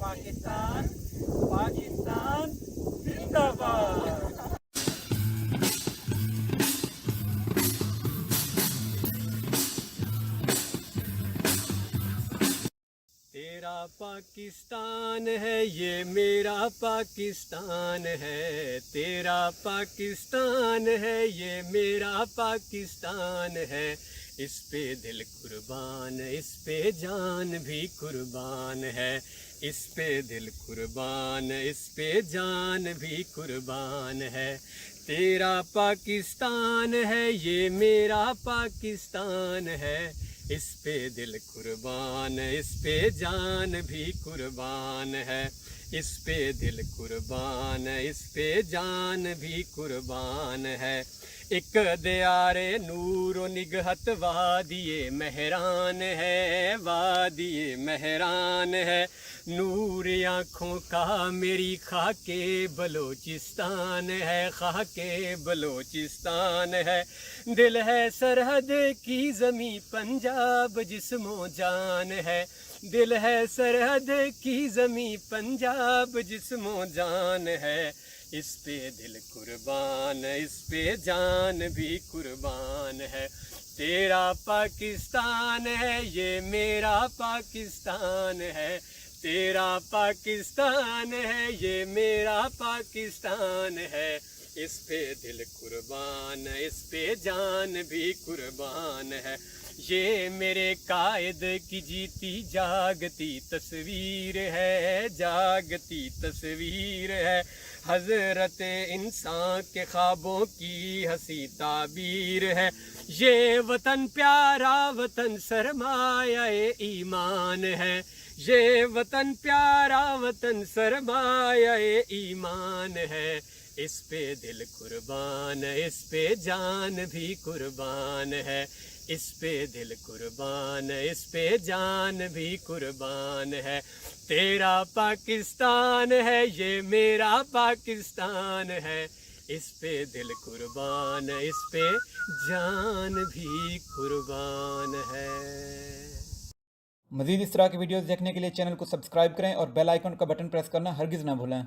पाकिस्तान पाकिस्तान जिंदाबाद। तेरा पाकिस्तान है ये मेरा पाकिस्तान है, तेरा पाकिस्तान है ये मेरा पाकिस्तान है। इस पे दिल कुर्बान, इस पे जान भी कुर्बान है। इस पे दिल कुर्बान, इस पे जान भी कुर्बान है। तेरा पाकिस्तान है ये मेरा पाकिस्तान है। इस पे दिल कुर्बान, इस पे जान भी कुर्बान है। इस पे दिल कुर्बान, इस पे जान भी कुर्बान है। एक दियारे नूरो निगहत वादिए मेहरान है, वादिए मेहरान है। नूर आँखों का मेरी खाके बलोचिस्तान है, खाके बलोचिस्तान है। दिल है सरहद की ज़मी पंजाब जिस्मो जान है, दिल है सरहद की ज़मी पंजाब जिस्मो जान है। इस पे दिल कुर्बान, इस पे जान भी कुर्बान है। तेरा पाकिस्तान है ये मेरा पाकिस्तान है, तेरा पाकिस्तान है ये मेरा पाकिस्तान है। इस पे दिल कुर्बान, इस पे जान भी कुर्बान है। ये मेरे कायद की जीती जागती तस्वीर है, जागती तस्वीर है। हज़रत इंसान के ख्वाबों की हंसी ताबीर है। ये वतन प्यारा वतन सरमाया ईमान है, ये वतन प्यारा वतन सरमाया ईमान है। इस पे दिल कुर्बान, इस पे जान भी कुर्बान है। इस पे दिल कुर्बान, इस पे जान भी कुर्बान है। तेरा पाकिस्तान है ये मेरा पाकिस्तान है। इस पे दिल कुर्बान, इस पे जान भी कुर्बान है। मज़ीद इस तरह की वीडियोस देखने के लिए चैनल को सब्सक्राइब करें और बेल आइकन का बटन प्रेस करना हरगिज़ ना भूलें।